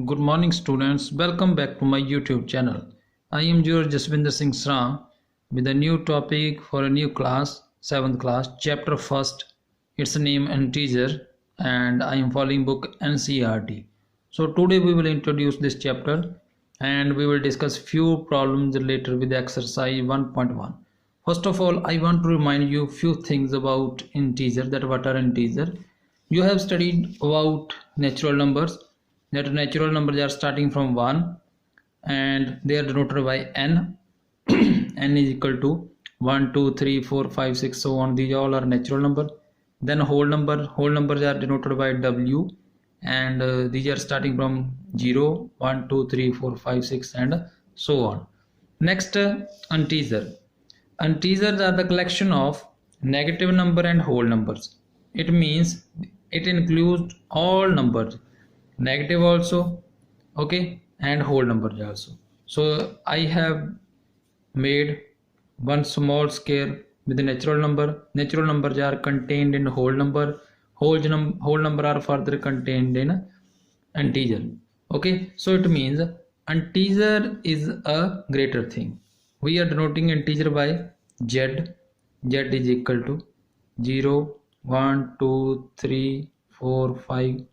Good morning students, welcome back to my YouTube channel. I am George Jaswinder Singh Sra with a new topic for a new class, 7th class, chapter 1st. Its name integer and I am following book NCERT. So today we will introduce this chapter and we will discuss few problems related with exercise 1.1. First of all, I want to remind you few things about integer, that what are integer. You have studied about natural numbers, that natural numbers are starting from 1 and they are denoted by n. N is equal to 1 2 3 4 5 6 so on. These all are natural number. Then whole numbers are denoted by w and these are starting from 0 1 2 3 4 5 6 and so on. Next, integers are the collection of negative number and whole numbers. It means it includes all numbers, negative also, okay, and whole numbers also. So I have made one small square with the natural numbers are contained in whole number, whole number are further contained in integer. Okay, so it means integer is a greater thing. We are denoting integer by z is equal to 0 1 2 3 4 5.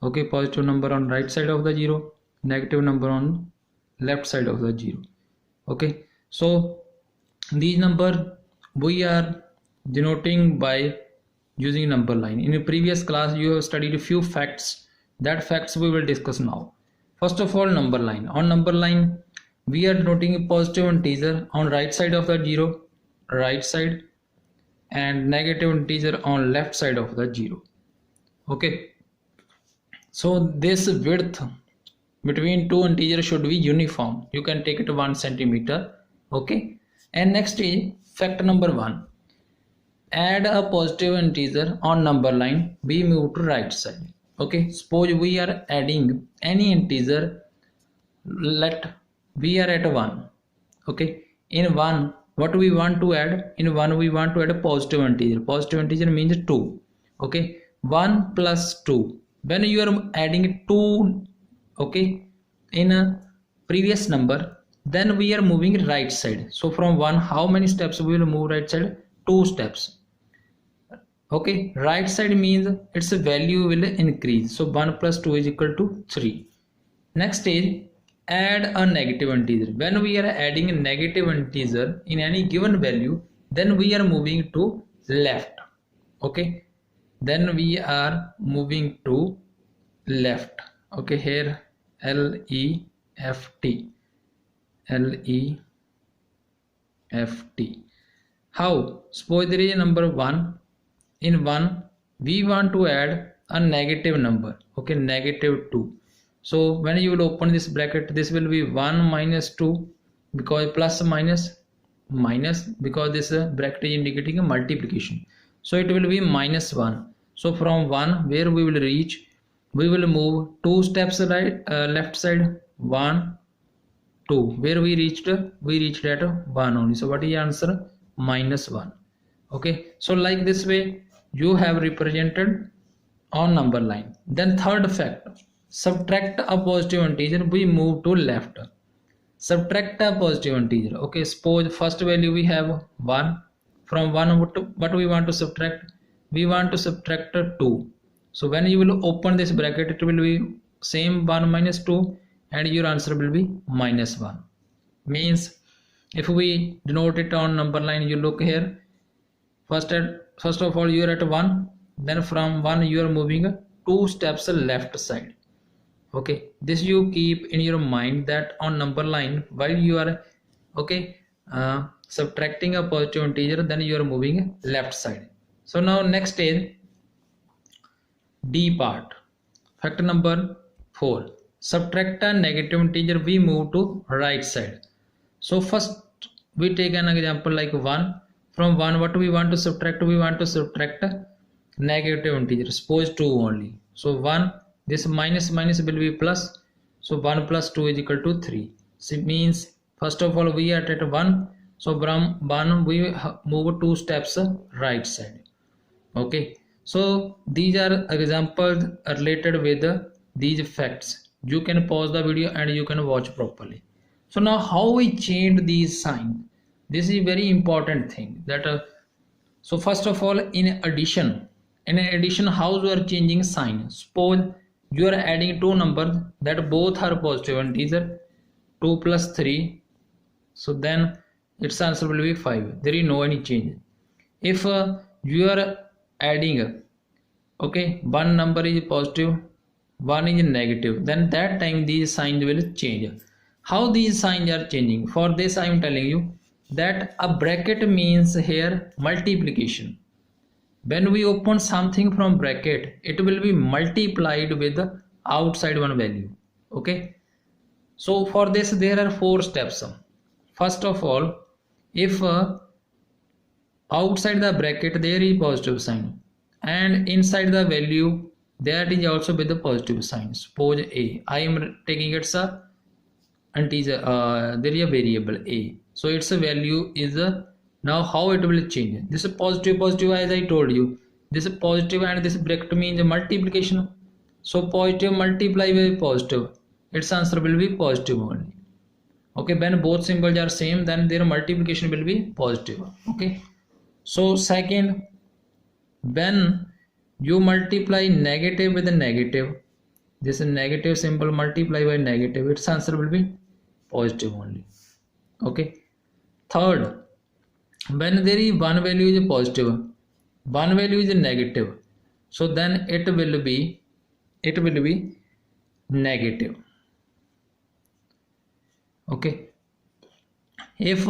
Okay, positive number on right side of the 0, negative number on left side of the 0. Okay, so these number we are denoting by using number line. In a previous class you have studied a few facts. That facts we will discuss now. First of all, number line. On number line we are denoting a positive integer on right side of the 0, right side, and negative integer on left side of the 0. Okay, so this width between two integers should be uniform. You can take it 1 centimeter. Okay, and next is fact number 1. Add a positive integer on number line, we move to right side. Okay, suppose we are adding any integer, let we are at 1. Okay, in 1 what we want to add? In 1 we want to add a positive integer means 2. Okay, 1 plus 2. When you are adding 2, okay, in a previous number, then we are moving right side. So from 1, how many steps we will move right side? 2 steps. Okay, right side means its value will increase. So 1 plus 2 is equal to 3. Next is add a negative integer. When we are adding a negative integer in any given value, then we are moving to left. Okay, then we are moving to left. Okay, here left. How? Suppose there is a number 1. In 1 we want to add a negative number. Okay, negative 2. So when you will open this bracket, this will be 1 minus 2, because plus minus because this bracket is indicating a multiplication. So it will be minus 1. So from 1 where we will reach, we will move 2 steps right, left side, 1 2. Where we reached at 1 only. So what is the answer? Minus 1. Okay, so like this way you have represented on number line. Then third fact, subtract a positive integer, we move to left. Subtract a positive integer. Okay, suppose first value we have 1. From 1 what we want to subtract? We want to subtract 2. So when you will open this bracket, it will be same 1 minus 2 and your answer will be minus 1. Means if we denote it on number line, you look here, first of all you are at 1, then from 1 you are moving 2 steps left side. Okay, this you keep in your mind that on number line while you are subtracting a positive integer, then you are moving left side. So now next is D part. Fact number 4. Subtract a negative integer, we move to right side. So first we take an example like 1. From 1 what we want to subtract? We want to subtract a negative integer, suppose 2 only. So 1, this minus will be plus. So 1 plus 2 is equal to 3. So it means first of all we are at 1. So from 1 we move 2 steps right side. Okay, so these are examples related with these facts. you can pause the video and you can watch properly. So now how we change these signs, this is a very important thing that so first of all, in addition how you are changing sign. Suppose you are adding two numbers that both are positive integer, 2 plus 3, so then its answer will be 5. There is no any change. If you are adding, okay, one number is positive, one is negative, then that time these signs will change. How these signs are changing? For this I am telling you that a bracket means here multiplication. When we open something from bracket, it will be multiplied with the outside one value. Okay, so for this there are four steps. First of all, if outside the bracket there is positive sign and inside the value that is also with the positive sign. Suppose a, I am taking it's a integer, there is a variable a, so its value is now how it will change. This is positive as I told you, this is positive and this bracket means multiplication, so positive multiply with positive, its answer will be positive only. Okay, when both symbols are same, then their multiplication will be positive. Okay, so second, when you multiply negative with a negative, this is negative symbol multiply by negative, its answer will be positive only. Okay, third, when there is one value is positive, one value is negative, so then it will be negative. Okay, if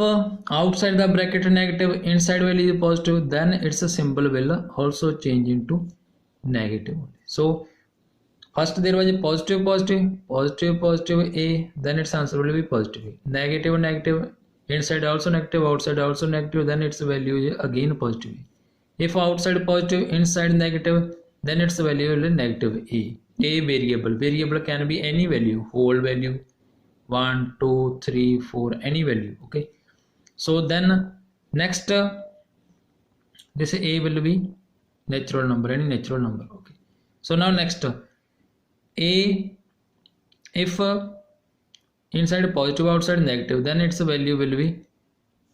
outside the bracket negative, inside value is positive, then its symbol will also change into negative. So first there was a positive a, then its answer will be positive. Negative, inside also negative, outside also negative, then its value is again positive. If outside positive, inside negative, then its value will be negative a. A variable can be any value, whole value, 1 2 3 4, any value. Okay, so then next this a will be natural number, any natural number. Okay, so now next a, if inside positive outside negative, then its value will be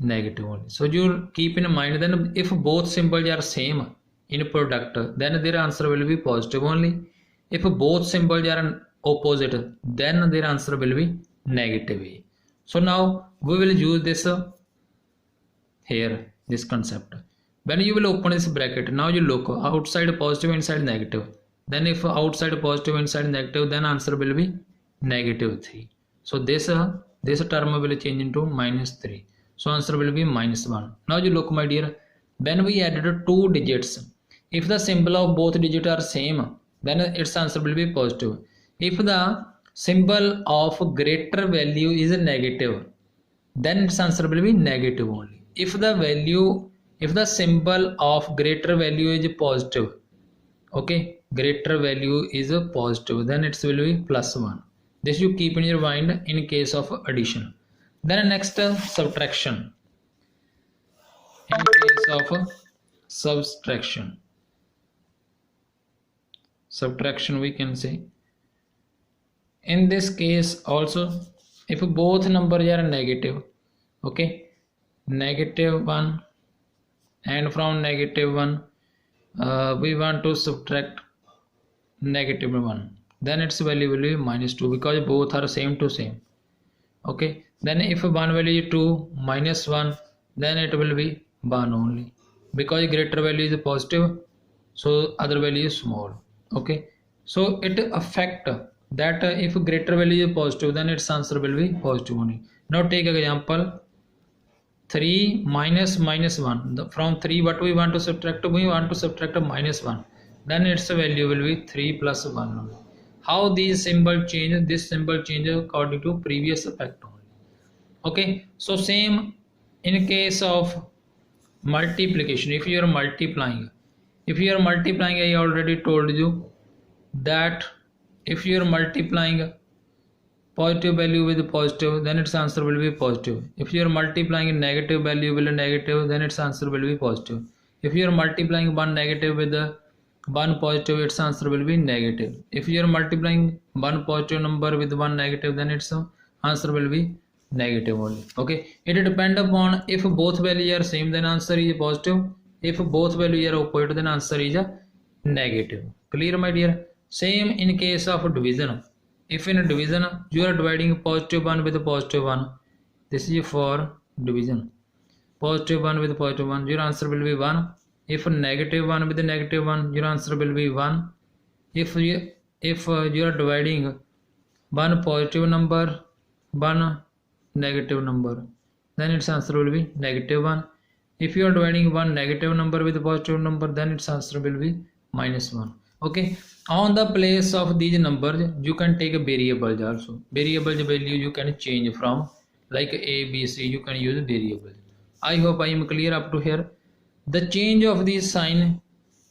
negative only. So you keep in mind, then if both symbols are same in product, then their answer will be positive only. If both symbols are opposite, then their answer will be negative a. So now we will use this here, this concept. When you will open this bracket, now you look outside positive, inside negative, then if outside positive, inside negative, then answer will be negative 3. So this term will change into -3, so answer will be -1. Now you look my dear, when we added two digits, if the symbol of both digits are same, then its answer will be positive. If the symbol of greater value is negative, then its answer will be negative only. If the symbol of greater value is positive, okay, greater value is positive, then it will be +1. This you keep in your mind in case of addition. Then next subtraction. In case of subtraction we can say, in this case also, if both numbers are negative, okay, -1, and from -1 we want to subtract -1, then its value will be -2, because both are same to same. Okay, then if one value is 2 -1, then it will be 1 only, because greater value is positive, so other value is small. Okay, so it affect that if greater value is positive, then its answer will be positive only. Now take example 3 minus -1. From 3 what we want to subtract? We want to subtract -1, then its value will be 3 plus 1 only. How these symbol change? This symbol changes according to previous effect only. Okay, so same in case of multiplication. If you are multiplying, I already told you that if you are multiplying positive value with positive, then its answer will be positive. If you are multiplying negative value with negative, then its answer will be positive. If you are multiplying one negative with one positive, its answer will be negative. If you are multiplying one positive number with one negative, then its answer will be negative only. Okay, it depends upon if both values are same, then answer is positive. If both values are opposite, then answer is a negative. Clear, my dear? Same in case of division. If in division you are dividing positive 1 with positive 1, this is for division. Positive 1 with positive 1, your answer will be 1. If negative 1 with negative 1, your answer will be 1. If you are dividing one positive number, one negative number, then its answer will be negative 1. If you are dividing one negative number with a positive number, then its answer will be minus 1. Okay, on the place of these numbers you can take a variables also. Variables value you can change from, like a, b, c, you can use variables. I hope I am clear up to here. The change of this sign,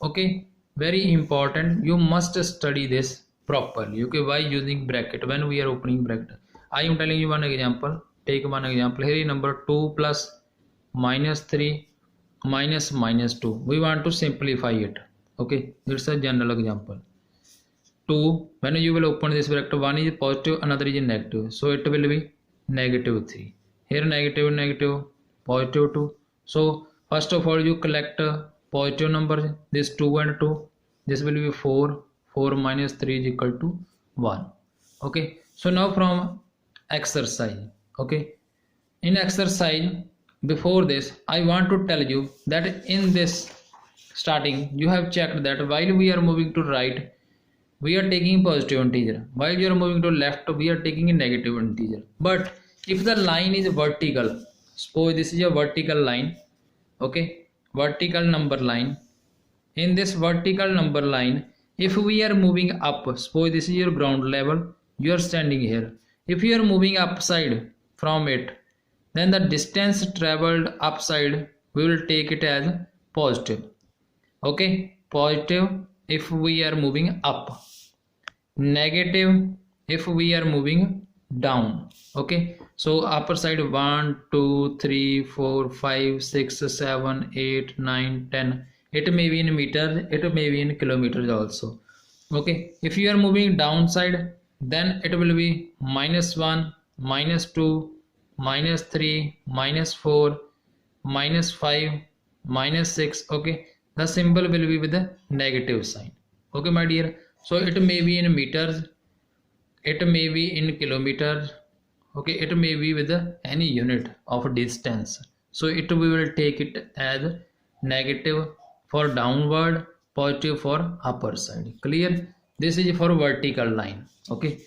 okay, very important. You must study this properly. Okay, why using bracket when we are opening bracket? I am telling you one example. Take one example here. Number 2 plus minus 3 minus minus 2. We want to simplify it. Okay, it's a general example. 2, when you will open this bracket, one is positive, another is negative, so it will be negative 3. Here negative negative, positive 2. So first of all you collect positive numbers, this 2 and 2, this will be 4. 4 minus 3 is equal to 1. Okay, so now from exercise. Okay, in exercise, before this I want to tell you that in this starting you have checked that while we are moving to right, we are taking positive integer, while you are moving to left, we are taking a negative integer. But if the line is vertical, suppose this is a vertical line, okay, vertical number line. In this vertical number line, if we are moving up, suppose this is your ground level, you are standing here. If you are moving upside from it, then the distance traveled upside, we will take it as positive. Okay, positive if we are moving up, negative if we are moving down. Okay, so upper side 1 2 3 4 5 6 7 8 9 10, it may be in meters, it may be in kilometers also. Okay, if you are moving downside, then it will be -1 -2 -3 -4 -5 -6. Okay, the symbol will be with the negative sign. Okay, my dear, so it may be in meters, it may be in kilometers. Okay, it may be with any unit of distance, so it we will take it as negative for downward, positive for upper side. Clear? This is for vertical line. Okay,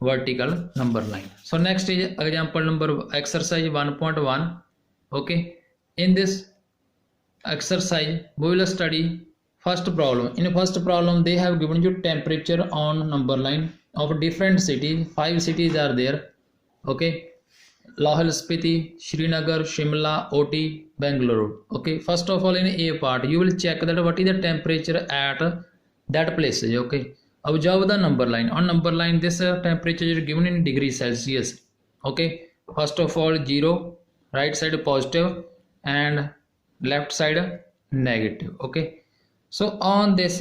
vertical number line. So next is example number exercise 1.1. okay, in this exercise we will study first problem. In first problem they have given you temperature on number line of different cities. 5 cities are there. Okay, Lahore, Spiti, Srinagar, Shimla, Oti, Bangalore. Okay, first of all in A part you will check that what is the temperature at that place. Okay, observe the number line. On number line this temperature is given in degrees Celsius. Okay, first of all 0, right side positive and left side negative. Okay, so on this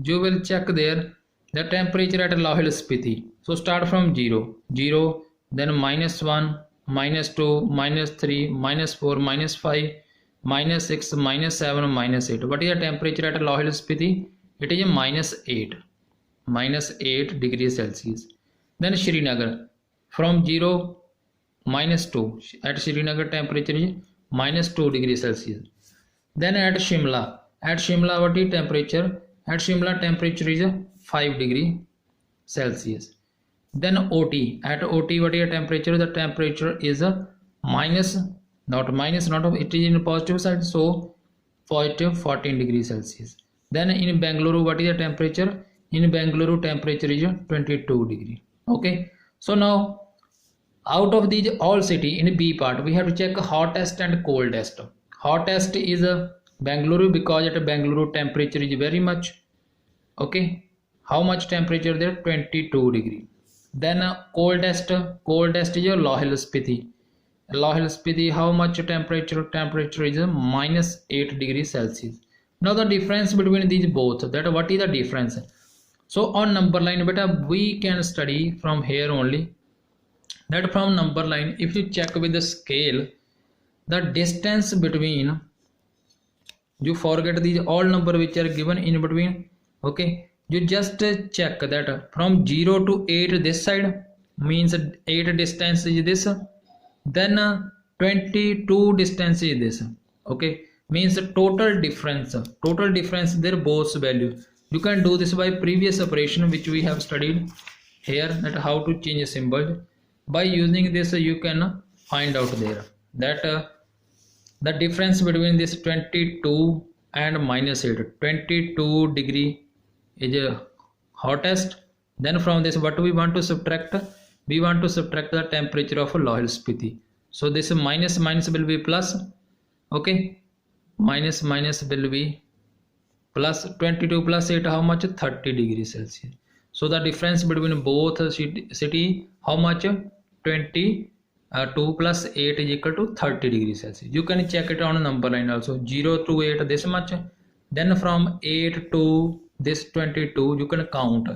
you will check there the temperature at Lahore, Spiti. So start from 0, 0, then -1, -2, -3, -4, -5, -6, -7, -8. What is the temperature at Lahore, Spiti? It is -8, -8 degrees Celsius. Then Srinagar, from 0, -2. At Srinagar temperature is -2 degrees Celsius. Then at Shimla what is temperature? At Shimla temperature is 5 degree Celsius. Then OT, at OT what is the temperature? The temperature is a minus, not it is in positive side, so positive 14 degrees Celsius. Then in Bangalore what is the temperature? In Bangalore temperature is 22 degree. Okay, so now out of these all city in B part we have to check hottest and coldest. Hottest is Bangalore, because at Bangalore temperature is very much. Okay, how much temperature there? 22 degree. Then coldest is your Lahore, Spiti. Lahore, Spiti, how much temperature? Temperature is -8 degrees Celsius. Now the difference between these both, that what is the difference? So on number line beta we can study from here only, that from number line if you check with the scale, the distance between, you forget these all number which are given in between, okay, you just check that from 0 to 8 this side means 8 distance is this, then 22 distance is this, okay, means total difference their both value. You can do this by previous operation which we have studied here, that how to change a symbol. By using this you can find out there that the difference between this 22 and minus 8, 22 degree is hottest. Then from this what we want to subtract, we want to subtract the temperature of Lohil Spiti. So this minus will be plus, okay, minus will be plus, 22 plus 8 how much, 30 degrees Celsius. So the difference between both city how much, 22 plus 8 is equal to 30 degrees Celsius. You can check it on number line also, 0 to 8 this much, then from 8 to this 22 you can count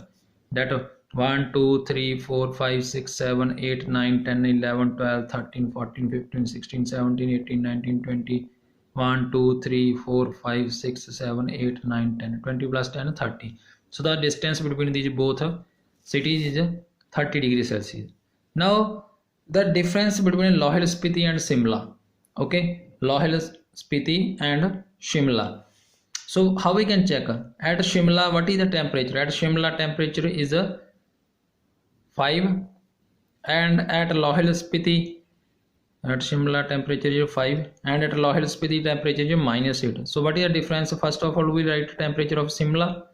that 1 2 3 4 5 6 7 8 9 10 11 12 13 14 15 16 17 18 19 20 1 2 3 4 5 6 7 8 9 10 20 plus 10 30. So the distance between these both cities is 30 degrees Celsius. Now the difference between Lohil Spiti and Shimla, okay, Lohil Spiti and Shimla. So how we can check? At Shimla what is the temperature? At Shimla temperature is 5, and at Lohil Spiti, at Shimla temperature is 5 and at Lohil Spiti temperature is minus 8. So what is the difference? First of all we write temperature of Shimla,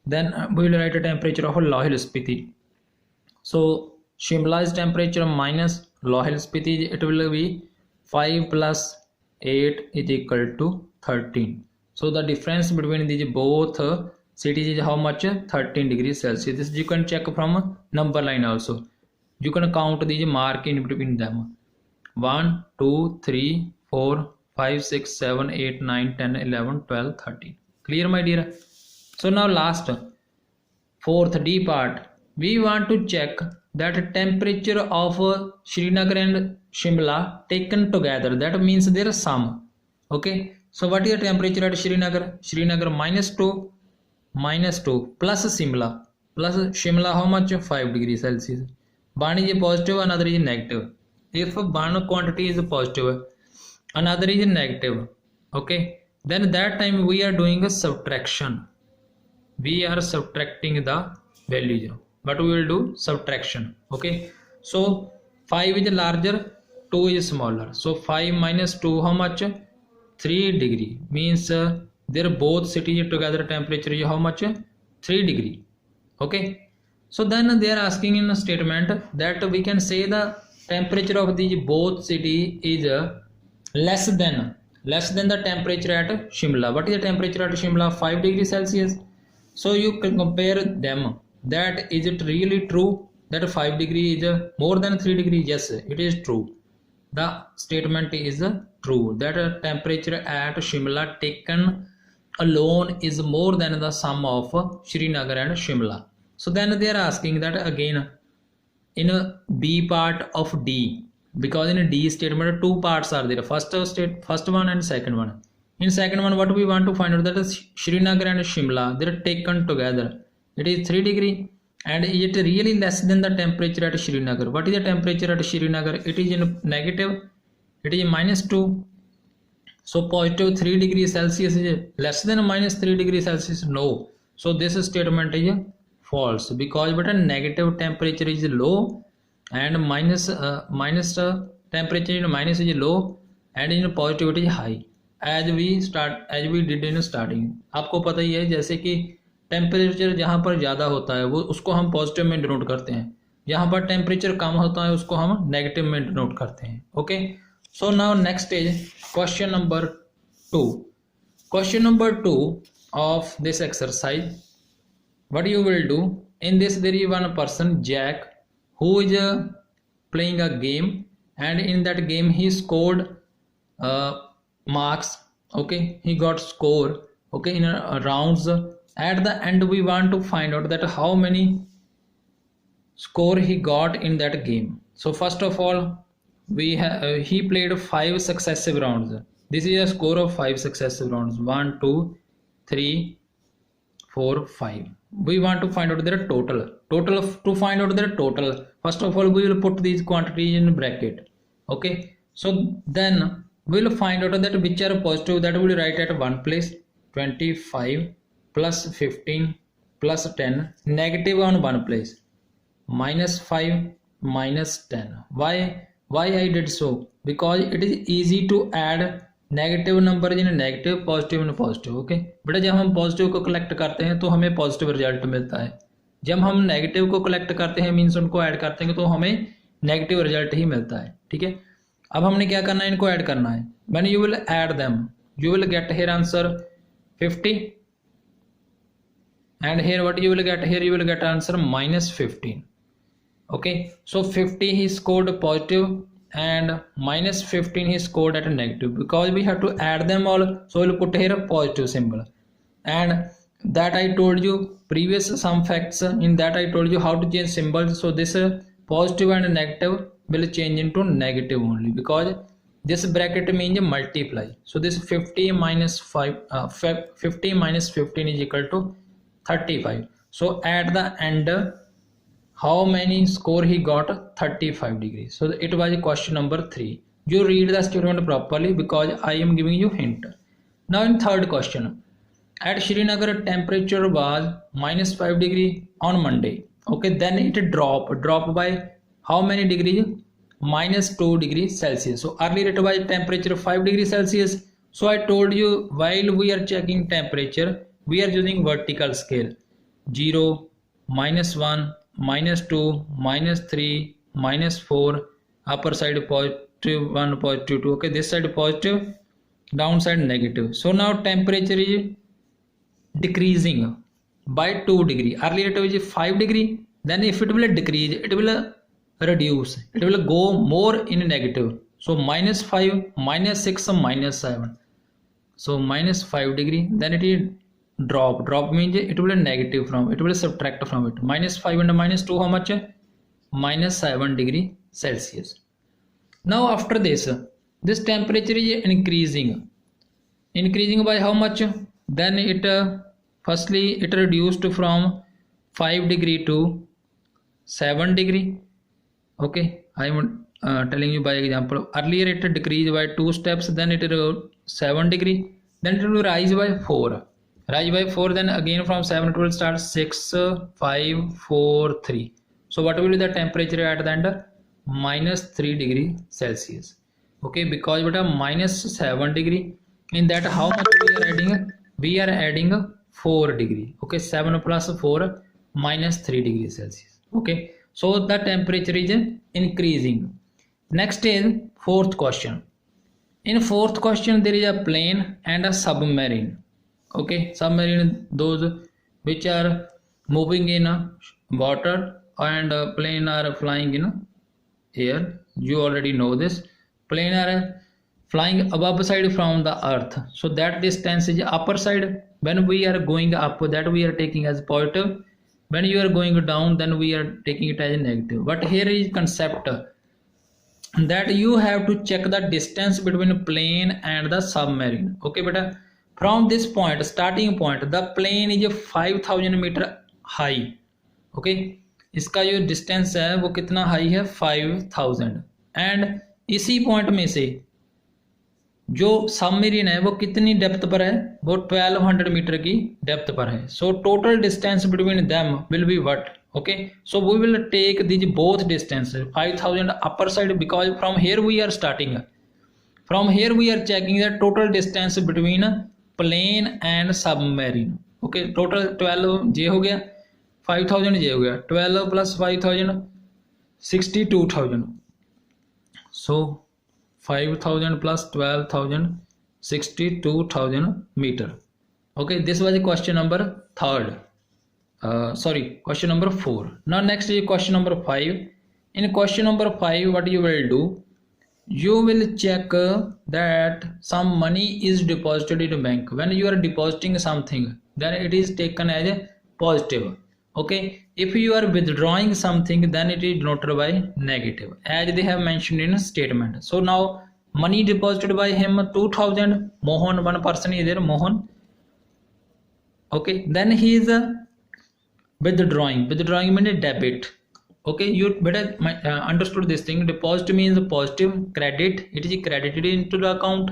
then we will write a temperature of Lohil Spiti. So Shimla's temperature minus Lohil Spiti, it will be 5 plus 8 is equal to 13. So the difference between these both cities is how much, 13 degrees Celsius. This you can check from number line also. You can count these mark in between them, 1 2 3 4 5 6 7 8 9 10 11 12 13. Clear my dear? So now last, fourth D part, we want to check that temperature of Srinagar and Shimla taken together, that means their sum, okay. So what is the temperature at Srinagar? Srinagar minus 2 plus Shimla how much, 5 degrees Celsius. One is positive, another is negative. If one quantity is positive, another is negative, okay, then that time we are doing a subtraction. We are subtracting the value. But we will do subtraction, okay. So 5 is larger, 2 is smaller. So 5 minus 2 how much, 3 degree, means their both cities together temperature is how much, 3 degree, okay. So then they are asking in a statement that we can say the temperature of these both city is less than the temperature at Shimla. What is the temperature at Shimla? 5 degrees Celsius. So you can compare them, that is it really true that 5 degree is more than 3 degrees? Yes, it is true. The statement is true that temperature at Shimla taken alone is more than the sum of Srinagar and Shimla. So then they are asking that again in B part of D, because in D statement two parts are there, first one and second one. In second one what we want to find out, that is Srinagar and Shimla, they are taken together, it is 3 degree, and it really less than the temperature at Srinagar. What is the temperature at Srinagar? It is in negative, it is minus 2. So positive 3 degrees Celsius is less than minus 3 degrees Celsius? No. So this statement is false, because but a negative temperature is low and minus temperature in minus is low and in positive it is high, as we did in starting. आपको पता ही है जैसे कि temperature जहाँ पर ज़्यादा होता है वो उसको हम पॉजिटिव में डिनोट करते हैं, जहाँ पर टेम्परेचर कम होता है उसको हम नेगेटिव में डिनोट करते हैं, okay. So now next is question number 2. Question number 2 of this exercise, what you will do in this, there is one person Jack who is playing a game, and in that game he scored marks, okay, he got score okay, in rounds. At the end we want to find out that how many score he got in that game. So first of all, he played 5 successive rounds. This is a score of 5 successive rounds. 1 2 3 4 5. We want to find out their total. To find out their total, first of all we will put these quantities in bracket. Okay, so then we will find out that which are positive, that we will write at one place. 25 plus 15 plus 10, negative on one place, minus 5 minus 10. Why I did so? Because it is easy to add negative number in negative, positive in positive. Okay बेटा, जब हम positive को collect करते हैं तो हमें positive result मिलता है. जब हम नेगेटिव को कलेक्ट करते हैं मीन्स उनको ऐड करते हैं तो हमें नेगेटिव रिजल्ट ही मिलता है. ठीक है, अब हमने क्या करना है, इनको ऐड करना है. When you will add them you will get here answer 50 and here what you will get, here you will get answer minus 15. Okay, so 50 he scored positive and minus 15 he scored at a negative. Because we have to add them all, so we'll put here a positive symbol. And that I told you previous some facts, in that I told you how to change symbols. So this positive and negative will change into negative only, because this bracket means multiply. So this 50 minus 50 minus 15 is equal to 35. So at the end how many score he got? 35 degrees. So it was question number 3. You read the statement properly because I am giving you hint. Now in third question, at Srinagar temperature was minus 5 degree on Monday. Okay, then it drop by how many degrees? Minus 2 degrees Celsius. So earlier it was temperature 5 degrees Celsius. So I told you while we are checking temperature, we are using vertical scale. 0, minus 1, minus 2, minus 3, minus 4, upper side positive 1, positive 2. Okay, this side positive, downside negative. So now temperature is decreasing by 2 degree. Earlier it was 5 degree. Then if it will decrease, it will reduce. It will go more in negative. So minus 5, minus 6, minus 7. So minus 5 degree. Then it is drop means it will negative from, it will subtract from it. Minus 5 and minus 2 how much? Minus 7 degree Celsius. Now after this temperature is increasing by how much? Then it firstly it reduced from 5 degree to 7 degree. Okay, I am telling you by example. Earlier it decreased by 2 steps, then it 7 degree, then it will rise by 4. Then again from 7 it will start 6, 5, 4, 3. So what will be the temperature at the end? Minus 3 degree Celsius. Okay, because what a minus 7 degree, in that how much we are adding? We are adding 4 degree. Okay, 7 plus 4 minus 3 degree Celsius. Okay, so the temperature is increasing. Next is fourth question. In fourth question there is a plane and a submarine. Okay, submarine, those which are moving in water, and plane are flying in air. You already know this. Plane are flying above side from the earth, so that distance is upper side. When we are going up, that we are taking as positive. When you are going down, then we are taking it as negative. But here is concept that you have to check the distance between plane and the submarine. Okay beta, from this point, starting point, the plane is 5000 meter high. Okay, इसका जो distance है वो कितना high है? 5000. and इसी point में से जो सबमरीन है वो कितनी डेप्थ पर है? वो 1200 मीटर की डेप्थ पर है. So total distance between them will be what? Okay, so we will take these both distances. 5000 upper side, because from here we are starting. From here we are checking the total distance between plane and submarine. Okay, total 12 J हो गया, 5000 J हो गया, 12 plus 5000 62,000. So 5000 plus 12,000 62,000 meter. Okay, this was the question number third. Question number 4. Now next is question number 5. In question number 5, what you will do? you will check that some money is deposited in a bank. When you are depositing something, then it is taken as a positive. Okay, if you are withdrawing something, then it is denoted by negative, as they have mentioned in a statement. So now money deposited by him 2000. Mohan, one person is there, Mohan. Okay, then he is withdrawing means debit. Okay, you better understood this thing. Deposit means positive, credit, it is credited into the account,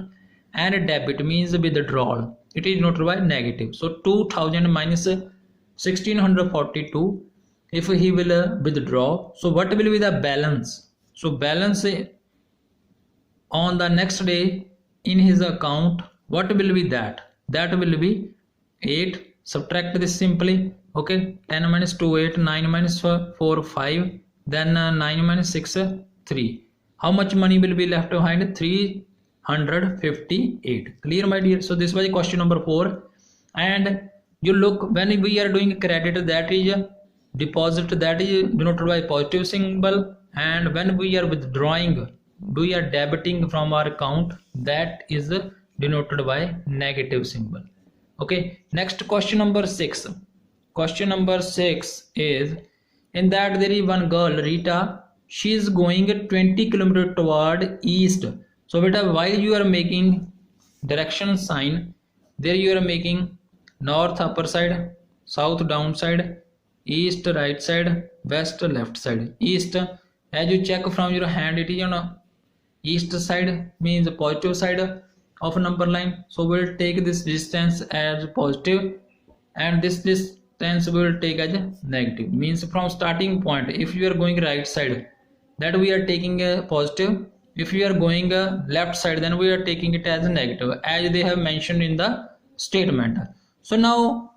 and debit means withdrawal, it is noted by negative. So 2000 minus 1642, if he will withdraw, so what will be the balance? So balance on the next day in his account, what will be that? That will be 8. Subtract this simply. Okay, 10 minus 2 8, 9 minus 4 5, then 9 minus 6 3. How much money will be left behind? 358. Clear, my dear? So this was question number 4. And you look, when we are doing credit, that is deposit, that is denoted by positive symbol, and when we are withdrawing, we are debiting from our account, that is denoted by negative symbol. Okay, next question number 6. Question number 6 is, in that there is one girl, Rita, she is going 20 km toward east. So beta, while you are making direction sign, there you are making north upper side, south down side, east right side, west left side. East, as you check from your hand, it is on east side, means positive side of a number line. So we'll take this distance as positive, and this distance we will take as a negative, means from starting point, if you are going right side, that we are taking a positive. If you are going left side, then we are taking it as a negative, as they have mentioned in the statement. So now,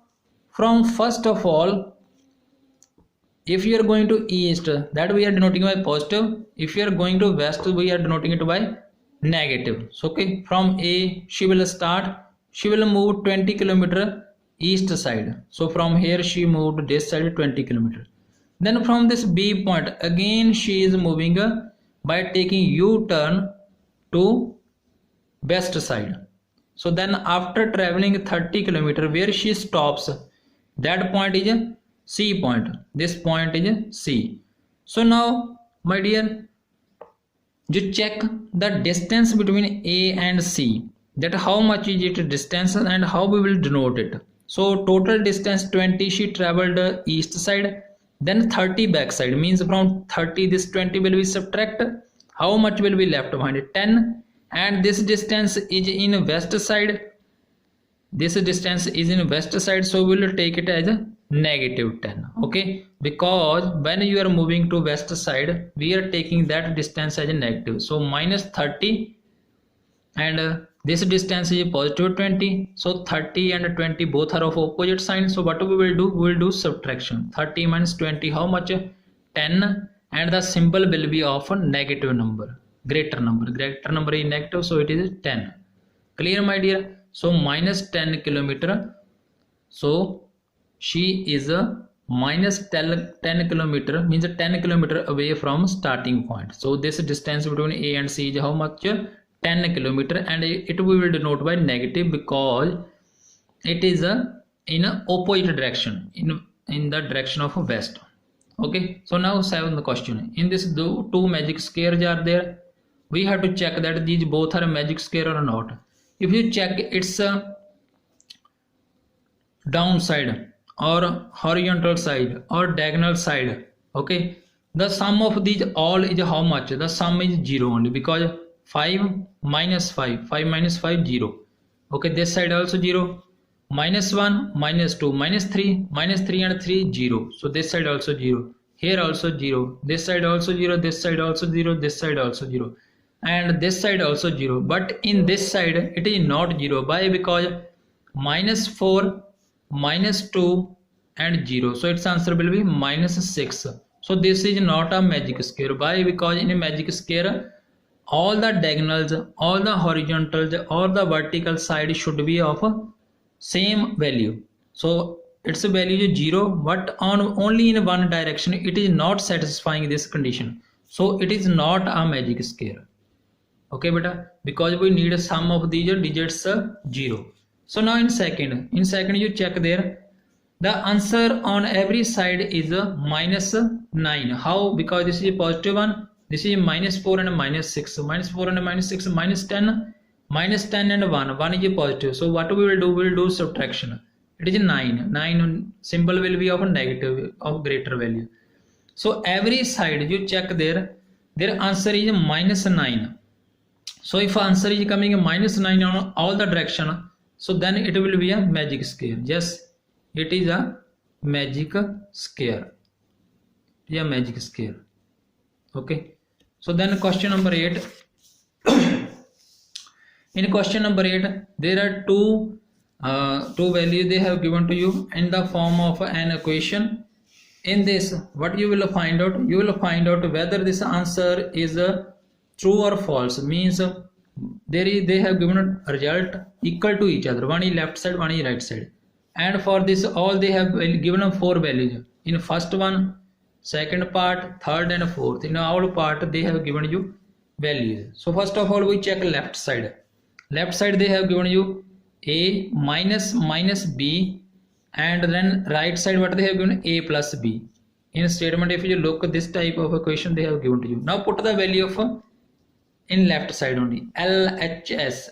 from first of all, if you are going to east, that we are denoting by positive. If you are going to west, we are denoting it by negative. So okay, from A, she will start, she will move 20 km east side. So from here she moved this side 20 km. Then from this B point, again she is moving by taking U-turn to west side. So then after traveling 30 km, where she stops, that point is a C point. This point is a C. So now, my dear, you check the distance between A and C, that how much is it distance and how we will denote it. So total distance 20, she traveled east side, then 30 back side, means from 30 this 20 will be subtract, how much will be left behind? 10. And this distance is in west side, this distance is in west side, so we will take it as a negative 10. Okay, because when you are moving to west side, we are taking that distance as a negative, so minus 30, and this distance is positive 20. So 30 and 20 both are of opposite sign, so what we will do, we will do subtraction. 30 minus 20, how much? 10, and the symbol will be of a negative number, greater number is negative, so it is 10. Clear, my dear? So minus 10 kilometer, so she is a minus 10 kilometer, means 10 kilometer away from starting point. So this distance between A and C is how much? 10 kilometer, and it we will denote by negative because it is in a opposite direction, in the direction of west. Okay, so now 7th question. In this two magic squares are there, we have to check that these both are a magic square or not. If you check its downside or horizontal side or diagonal side, okay, the sum of these all is how much? The sum is 0 only, because 5 minus 5 minus 5 0. Okay, this side also 0, minus 1 minus 2 minus 3 and 3 0. So this side also 0, here also 0, this side also 0, this side also 0, this side also 0, and this side also 0. But in this side it is not 0. Why? Because minus 4 minus 2 and 0, so its answer will be minus 6. So this is not a magic square. Why? Because in a magic square, all the diagonals, all the horizontals, or the vertical side should be of same value. So its value is 0, but on only in one direction it is not satisfying this condition, so it is not a magic square. okay beta, because we need a sum of these digits 0. So now in second you check there, the answer on every side is minus 9. How? Because this is a positive one, this is minus 4 and minus 6, minus 4 and minus 6, minus 10, minus 10 and 1 is a positive. So what we will do, we will do subtraction. It is 9. 9 symbol will be of a negative, of greater value. So every side you check there, their answer is minus 9. So if answer is coming minus 9 on all the direction, so then it will be a magic square. Yes, it is a magic square. Yeah, magic square. Okay. So then question number 8. In question number 8, there are two values they have given to you in the form of an equation. In this, what you will find out? You will find out whether this answer is true or false. Means they have given a result equal to each other. One is left side, one is right side. And for this all they have given 4 values. In first one, second part, third and fourth. In all part they have given you values. So first of all we check left side. Left side they have given you a minus b, and then right side what they have given, a plus b. In statement if you look at this type of equation they have given to you. Now put the value of in left side only. LHS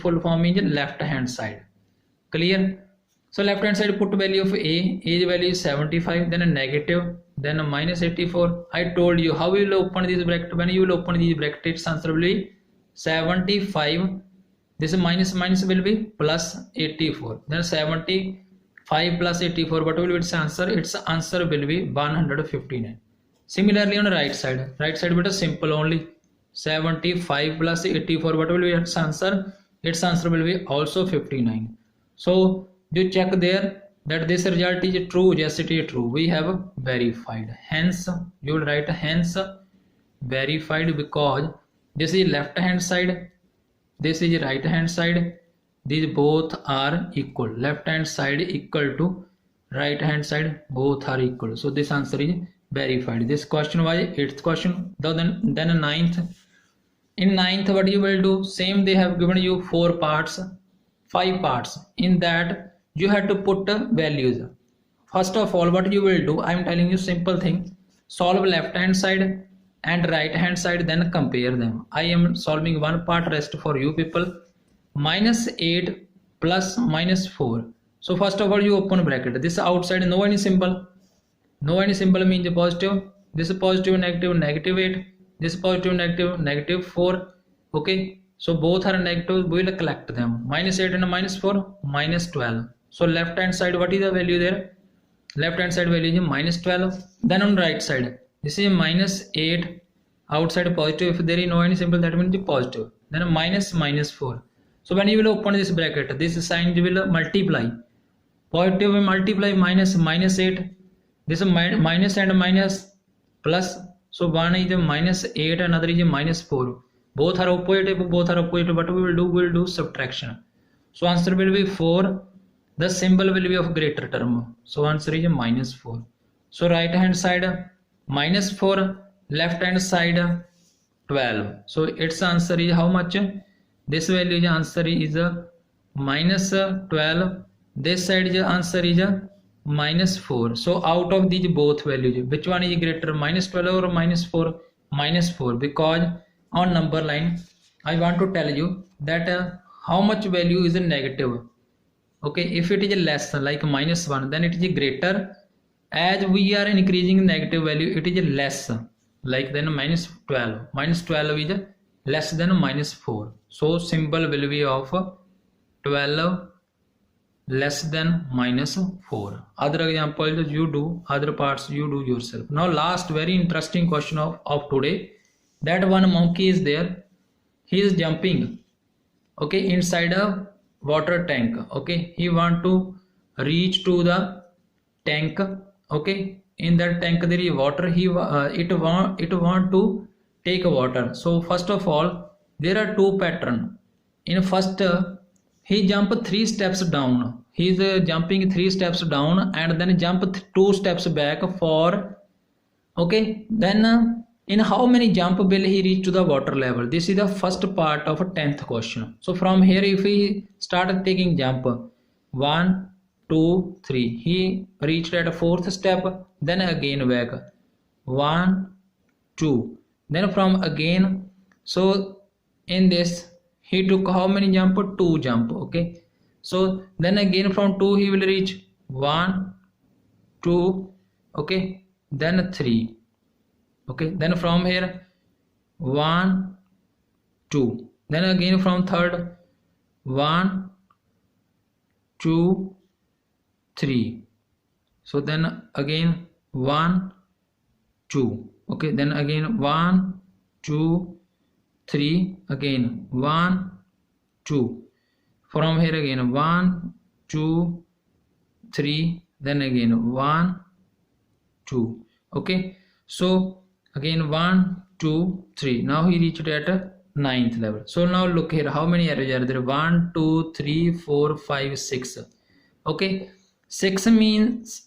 full form is left hand side. Clear? So left hand side put value of a value is 75, then a negative, then a minus 84. I told you how you will open this bracket. When you will open this bracket, its answer will be 75. This minus will be plus 84. Then 75 plus 84. What will be its answer? Its answer will be 159. Similarly on the right side will be simple only. 75 plus 84. What will be its answer? Its answer will be also 59. So you check there that this result is true. Yes, it is true. We have verified. Hence, you will write hence verified, because this is left hand side, this is right hand side. These both are equal. Left hand side equal to right hand side, both are equal. So this answer is verified. This question was 8th question. Then 9th. In 9th, what you will do? Same, they have given you 5 parts. In that you have to put values. First of all, what you will do, I am telling you simple thing. Solve left hand side and right hand side, then compare them. I am solving one part, rest for you people. Minus 8 plus minus 4. So first of all you open bracket. This outside no any symbol. No any symbol means positive. This is positive, negative 8. This is positive, negative 4. Okay. So both are negative. We will collect them. Minus 8 and minus 4, minus 12. So left hand side, what is the value there? Left hand side value is minus 12. Then on right side, this is minus 8. Outside positive. If there is no any symbol, that means positive. Then minus 4. So when you will open this bracket, this sign will multiply. Positive will multiply minus 8. This is minus and minus plus. So one is minus 8, another is minus 4. Both are opposite. What we will do? We will do subtraction. So answer will be 4. The symbol will be of greater term. So answer is minus 4. So right hand side minus 4, left hand side 12. So its answer is how much? This value is answer is minus 12. This side is answer is minus 4. So out of these both values, which one is greater, minus 12 or minus 4? Minus 4, because on number line I want to tell you that how much value is a negative. Okay, if it is less like minus 1, then it is greater. As we are increasing negative value, it is less, like then minus 12. Minus 12 is less than minus 4. So symbol will be of 12 less than minus 4. Other examples you do, other parts you do yourself. Now last very interesting question of today. That one monkey is there. He is jumping. Okay, inside a water tank. Okay, he want to reach to the tank. Okay, in that tank there is water. It want to take water. So first of all, there are two pattern. In first, he jump 3 steps down. He is jumping 3 steps down and then jump 2 steps back for. Okay, then In how many jump will he reach to the water level? This is the first part of 10th question. So from here, if he started taking jump 1 2 3, he reached at a fourth step, then again back 1 2, then from again. So in this he took how many jump? 2 jump. Okay, so then again from 2 he will reach 1 2, okay, then 3. Okay, then from here 1 2, then again from third 1 2 3, so then again 1 2, okay, then again 1 2 3, again 1 2, from here again 1 2 3, then again 1 2, okay, so again 1 2 3. Now he reached at 9th level. So now look here, how many arrows are there? 1 2 3 4 5 6. Okay, 6 means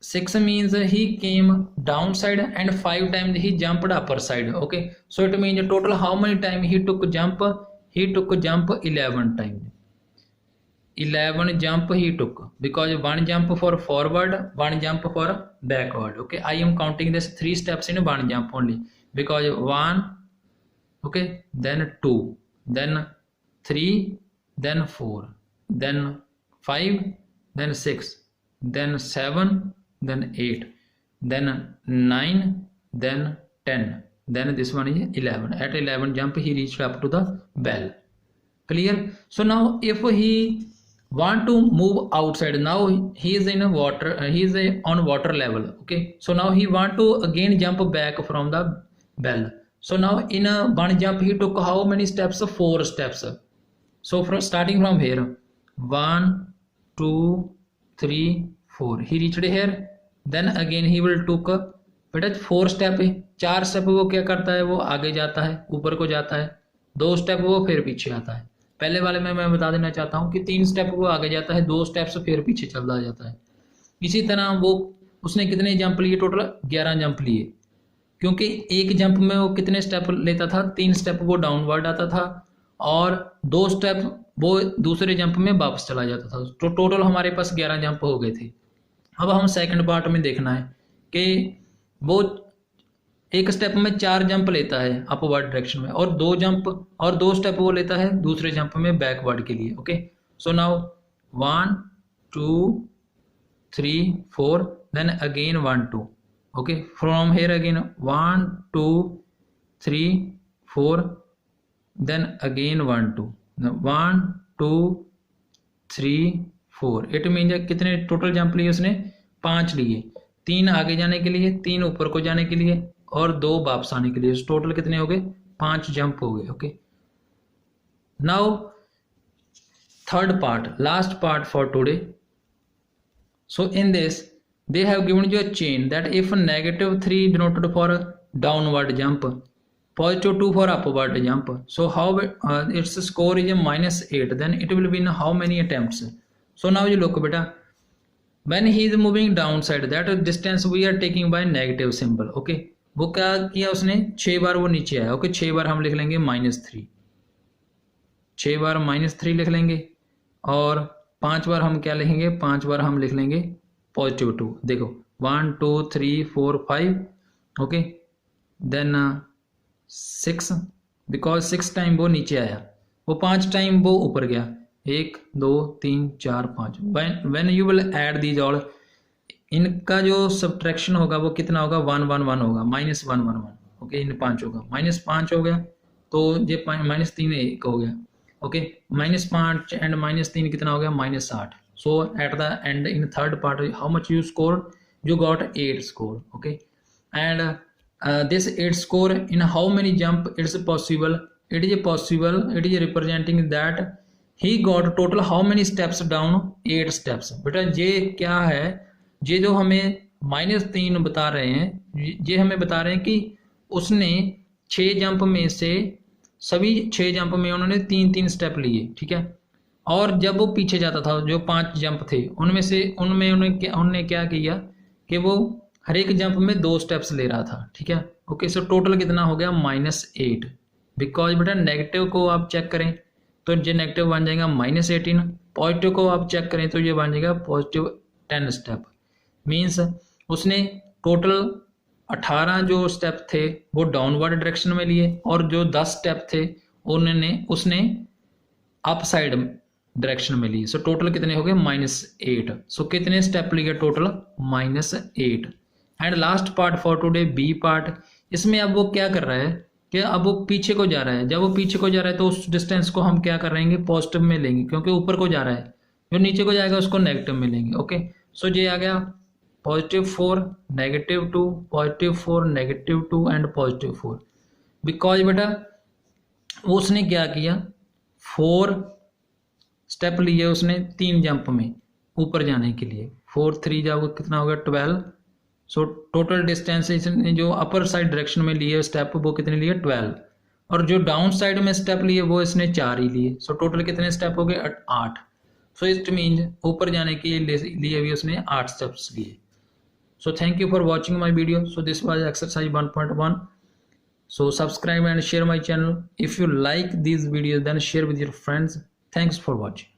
he came downside and 5 times he jumped upper side. Okay, so it means total how many times he took jump? He took jump 11 times. 11 jump he took, because 1 jump for forward, 1 jump for backward. Okay, I am counting this 3 steps in 1 jump only, because 1, okay, then 2, then 3, then 4, then 5, then 6, then 7, then 8, then 9, then 10, then this one is 11. At 11 jump he reached up to the bell. Clear? So now if he want to move outside, now he is in a water, he is on water level. Okay, so now he want to again jump back from the bell. So now in a one jump he took how many steps? 4 steps. So from starting from here 1 2 3 4, he reached here, then again he will took बेटा 4 step है, 4 step वो क्या करता है, वो आगे जाता है, ऊपर को जाता है, 2 स्टेप वो फिर पीछे आता है। पहले वाले में मैं बता देना चाहता हूँ कि 3 स्टेप वो आगे जाता है, 2 स्टेप्स फिर पीछे चलता जाता है। इसी तरह वो उसने कितने जंप लिए? टोटल 11 जंप लिए, क्योंकि एक जंप में वो कितने स्टेप लेता था? 3 स्टेप वो डाउनवर्ड आता था और 2 स्टेप वो दूसरे जंप में वापस चला जाता था। तो टोटल हमारे पास 11 जंप हो गए थे। अब हम सेकंड पार्ट में देखना है कि वो एक स्टेप में 4 जंप लेता है अपवर्ड डायरेक्शन में, और 2 स्टेप वो लेता है दूसरे जंप में बैकवर्ड के लिए। Okay, so now 1 2 3 4, then again 1 2। Okay, from here again 1 2 3 4, then again 1 2 1 2 3 4। It mean कितने टोटल जंप लिए उसने? 5 लिए, 3 आगे जाने के लिए, 3 ऊपर को जाने के लिए और 2 वापस आने के लिए। टोटल कितने हो गए? 5 जंप हो गए। Okay, now third part, last part for today. So in this they have given you a chain that if -3 denoted for downward jump, +2 for upward jump, so how its score is -8, then it will be in how many attempts? So now you look beta, when he is moving downside, that distance we are taking by negative symbol। okay, वो क्या किया उसने? 6 बार वो नीचे आया। Okay, 6 बार हम लिख लेंगे -3, 6 बार -3 लिख लेंगे, और 5 बार हम क्या लिखेंगे? 5 बार हम लिख लेंगे +2। देखो 1 2 3 4 5, ओके, देन 6, बिकॉज 6 टाइम वो नीचे आया, वो 5 टाइम वो ऊपर गया, 1 2 3 4 5। When you will add these all, इनका जो सब्ट्रैक्शन होगा वो कितना होगा? 1 1 1 होगा, -1 1 1। ओके, इन 5 होगा, -5 हो गया, तो ये -3 1 हो गया। ओके, -5 एंड -3 कितना हो गया? -8। So at the end in third part, how much you scored? You got 8 score. Okay, and this 8 score in how many jump it's possible? It is possible, it is representing that he got total how many steps down? 8 steps। बेटा ये क्या है? ये जो हमें -3 बता रहे हैं, ये हमें बता रहे हैं कि उसने 6 जंप में से सभी 6 जंप में उन्होंने 3 स्टेप लिए। ठीक है, और जब वो पीछे जाता था, जो 5 जंप थे उनमें उन्होंने क्या किया कि वो हर एक जंप में 2 स्टेप्स ले रहा था। ठीक है, ओके, सो टोटल कितना हो गया -8, बिकॉज बेटा नेगेटिव को आप चेक करें तो ये नेगेटिव बन जाएगा -18, पॉजिटिव को आप चेक करें तो ये बन जाएगा +10 स्टेप। मीन्स उसने टोटल 18 जो स्टेप थे वो डाउनवर्ड डायरेक्शन में लिए और जो 10 स्टेप थे उसने अप साइड डायरेक्शन में लिए। सो टोटल कितने हो गए -8। सो कितने स्टेप लिए total -8। And last part for today be part, इसमें अब वो क्या कर रहा है कि अब वो पीछे को जा रहा है। जब वो पीछे को जा रहा है तो उस डिस्टेंस को हम क्या कर रहेंगे पॉजिटिव में लेंगे, क्योंकि ऊपर को जा रहा है। जो नीचे को जाएगा उसको नेगेटिव में लेंगे। ओके, सो ये आ गया +4, -2, +4, -2 एंड +4। बिकॉज बेटा उसने क्या किया 4 स्टेप लिए उसने 3 जंप में ऊपर जाने के लिए। 4 3 जाओगे कितना होगा 12। सो टोटल डिस्टेंस इसने जो अपर साइड डायरेक्शन में लिए स्टेप वो कितने लिए 12, और जो डाउन साइड में स्टेप लिए वो इसने 4 ही लिए। सो टोटल कितने स्टेप हो गए 8। सो इट मीन ऊपर जाने के लिए भी उसने 8 स्टेप्स लिए। So thank you for watching my video. So this was exercise 1.1. So subscribe and share my channel. If you like these videos, then share with your friends. Thanks for watching.